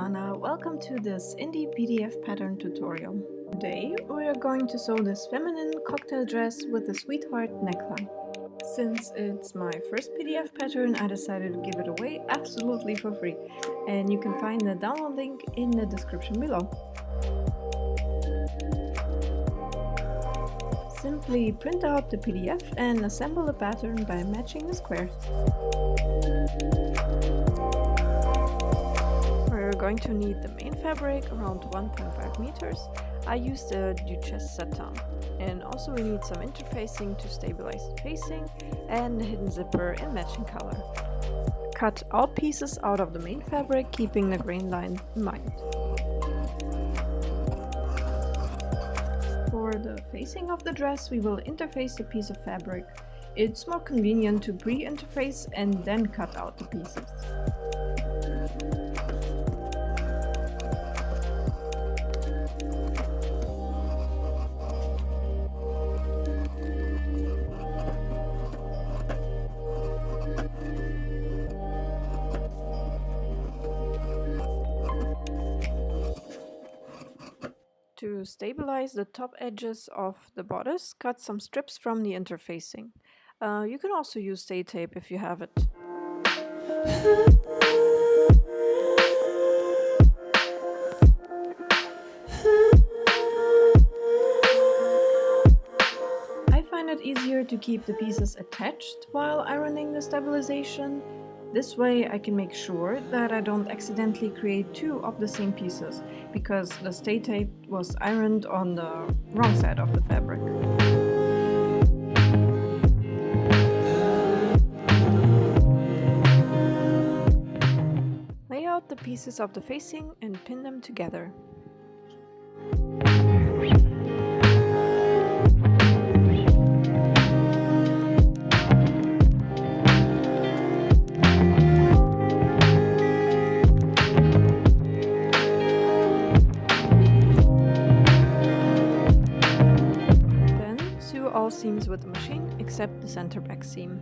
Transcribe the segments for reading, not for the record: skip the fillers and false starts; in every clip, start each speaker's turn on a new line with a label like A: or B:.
A: Mana, welcome to this indie PDF pattern tutorial. Today we are going to sew this feminine cocktail dress with a sweetheart neckline. Since it's my first PDF pattern, I decided to give it away absolutely for free, and you can find the download link in the description below. Simply print out the PDF and assemble the pattern by matching the squares. We're going to need the main fabric, around 1.5 meters. I used a Duchesse satin. And also we need some interfacing to stabilize the facing and a hidden zipper in matching color. Cut all pieces out of the main fabric, keeping the grain line in mind. For the facing of the dress, we will interface a piece of fabric. It's more convenient to pre-interface and then cut out the pieces. To stabilize the top edges of the bodice, cut some strips from the interfacing. You can also use stay tape if you have it. I find it easier to keep the pieces attached while ironing the stabilization. This way I can make sure that I don't accidentally create two of the same pieces, because the stay tape was ironed on the wrong side of the fabric. Lay out the pieces of the facing and pin them together. All seams with the machine except the center back seam.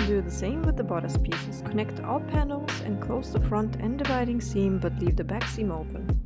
A: Do the same with the bodice pieces. Connect all panels and close the front and dividing seam, but leave the back seam open.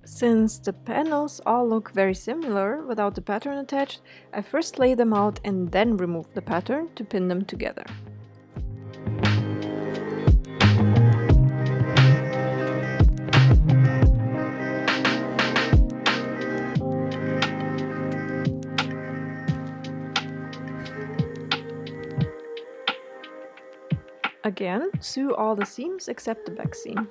A: Since the panels all look very similar without the pattern attached, I first lay them out and then remove the pattern to pin them together. Again, sew all the seams except the back seam.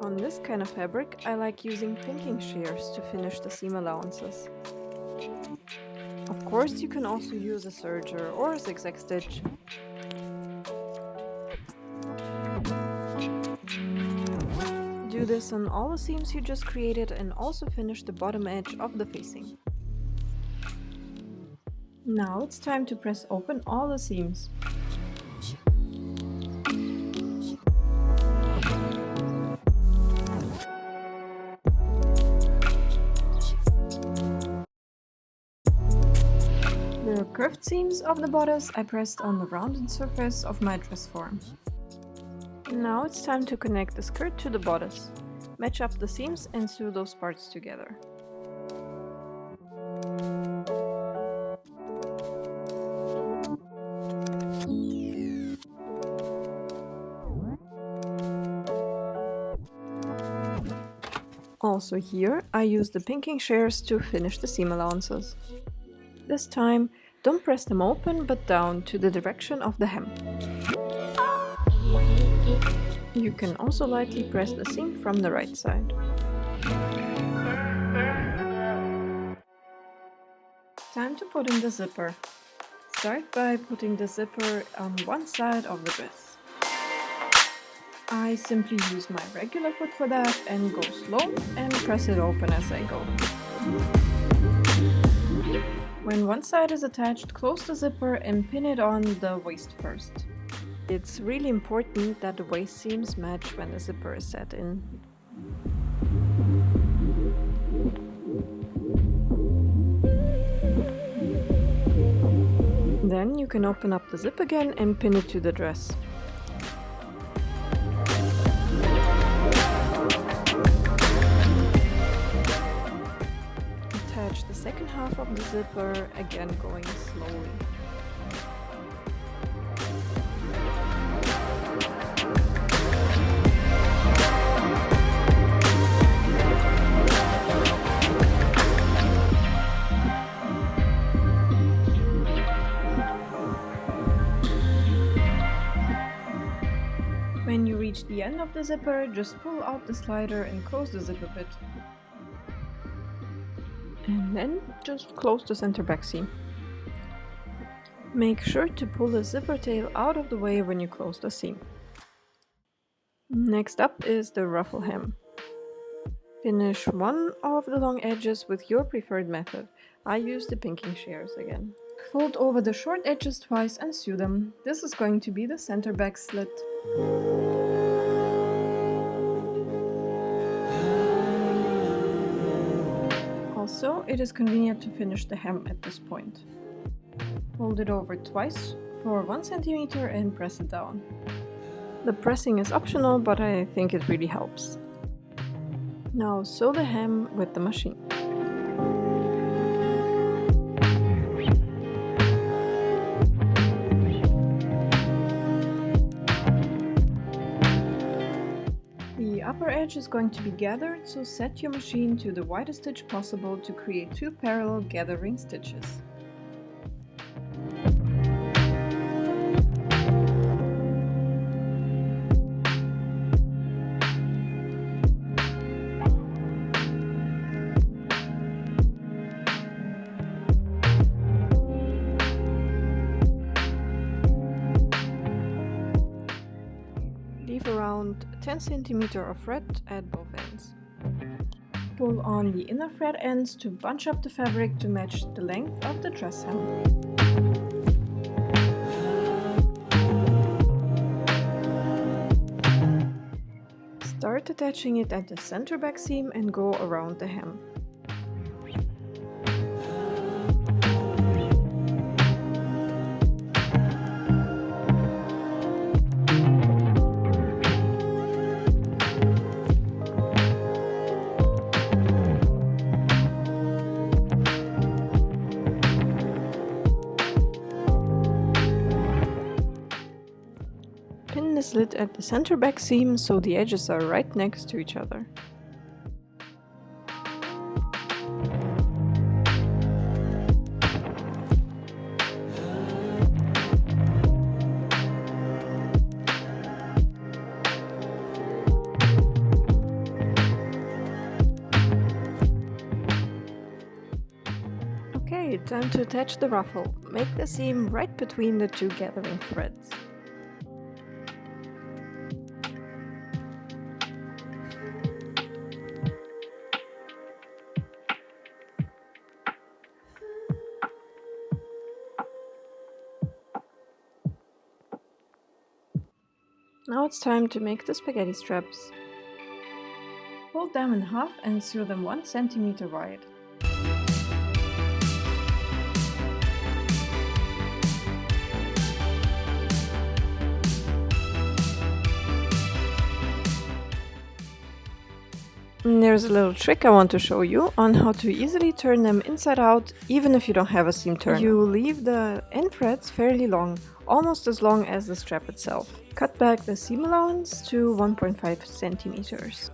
A: On this kind of fabric, I like using pinking shears to finish the seam allowances. Of course, you can also use a serger or a zigzag stitch. Do this on all the seams you just created and also finish the bottom edge of the facing. Now it's time to press open all the seams. The curved seams of the bodice I pressed on the rounded surface of my dress form. Now it's time to connect the skirt to the bodice. Match up the seams and sew those parts together. Also here, I use the pinking shears to finish the seam allowances. This time, don't press them open but down to the direction of the hem. You can also lightly press the seam from the right side. Time to put in the zipper. Start by putting the zipper on one side of the dress. I simply use my regular foot for that and go slow and press it open as I go. When one side is attached, close the zipper and pin it on the waist first. It's really important that the waist seams match when the zipper is set in. Then you can open up the zip again and pin it to the dress. Attach the second half of the zipper, again going slowly. When you reach the end of the zipper, just pull out the slider and close the zip a bit. And then just close the center back seam. Make sure to pull the zipper tail out of the way when you close the seam. Next up is the ruffle hem. Finish one of the long edges with your preferred method. I use the pinking shears again. Fold over the short edges twice and sew them. This is going to be the center back slit. Also, it is convenient to finish the hem at this point. Fold it over twice for 1 cm and press it down. The pressing is optional, but I think it really helps. Now sew the hem with the machine. The upper edge is going to be gathered, so set your machine to the widest stitch possible to create 2 parallel gathering stitches. Leave around 10 cm of thread at both ends. Pull on the inner thread ends to bunch up the fabric to match the length of the dress hem. Start attaching it at the center back seam and go around the hem. Pin the slit at the center back seam so the edges are right next to each other. Okay, time to attach the ruffle. Make the seam right between the 2 gathering threads. Now it's time to make the spaghetti straps. Fold them in half and sew them 1 cm wide. And there's a little trick I want to show you on how to easily turn them inside out even if you don't have a seam turner. You leave the end threads fairly long, almost as long as the strap itself. Cut back the seam allowance to 1.5 centimeters.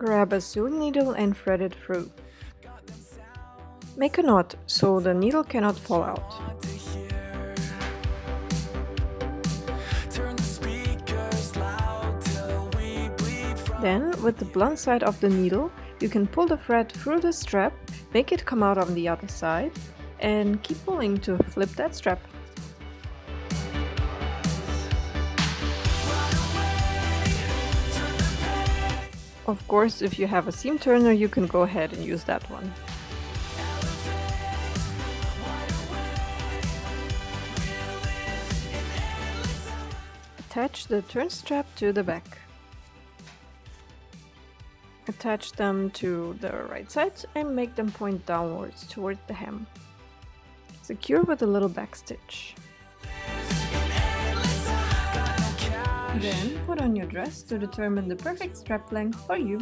A: Grab a sewing needle and thread it through. Make a knot so the needle cannot fall out. Then, with the blunt side of the needle, you can pull the thread through the strap, make it come out on the other side, and keep pulling to flip that strap. Of course, if you have a seam turner, you can go ahead and use that one. Attach the turn strap to the back. Attach them to the right side and make them point downwards toward the hem. Secure with a little back stitch. Then put on your dress to determine the perfect strap length for you.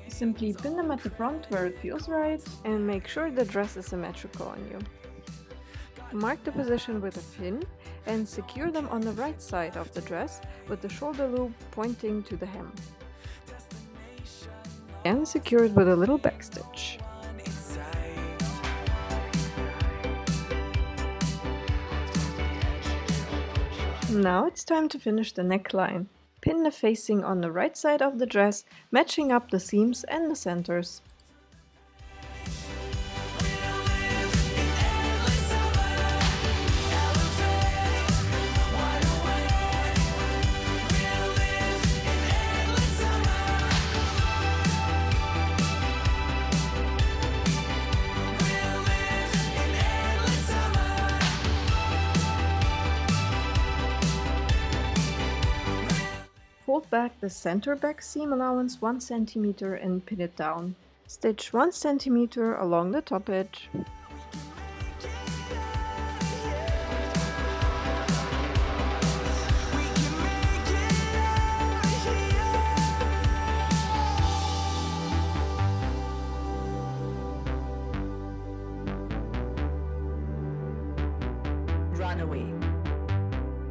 A: Simply pin them at the front where it feels right and make sure the dress is symmetrical on you. Mark the position with a pin and secure them on the right side of the dress with the shoulder loop pointing to the hem. And secure it with a little back stitch. Now it's time to finish the neckline. Pin the facing on the right side of the dress, matching up the seams and the centers. Fold back the center back seam allowance 1 cm and pin it down. Stitch 1 cm along the top edge.
B: Run away.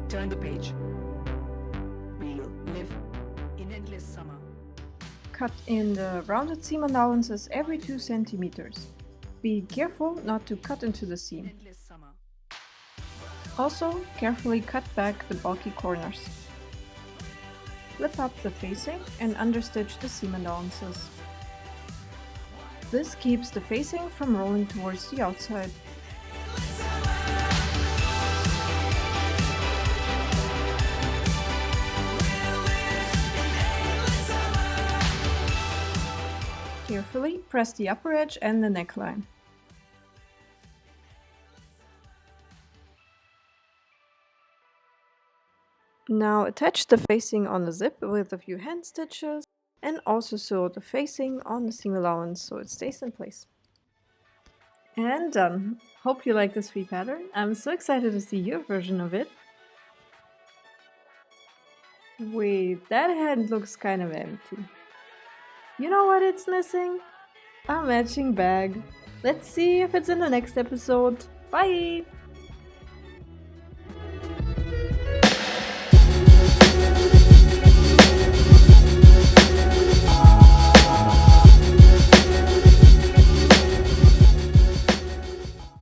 B: Turn the page. We'll live in endless summer.
A: Cut in the rounded seam allowances every 2 cm. Be careful not to cut into the seam.
B: Endless summer.
A: Also, carefully cut back the bulky corners. Flip up the facing and understitch the seam allowances. This keeps the facing from rolling towards the outside. Carefully press the upper edge and the neckline. Now attach the facing on the zip with a few hand stitches and also sew the facing on the seam allowance so it stays in place. And done! Hope you like this free pattern. I'm so excited to see your version of it. Wait, that hand looks kind of empty. You know what it's missing? A matching bag. Let's see if it's in the next episode. Bye!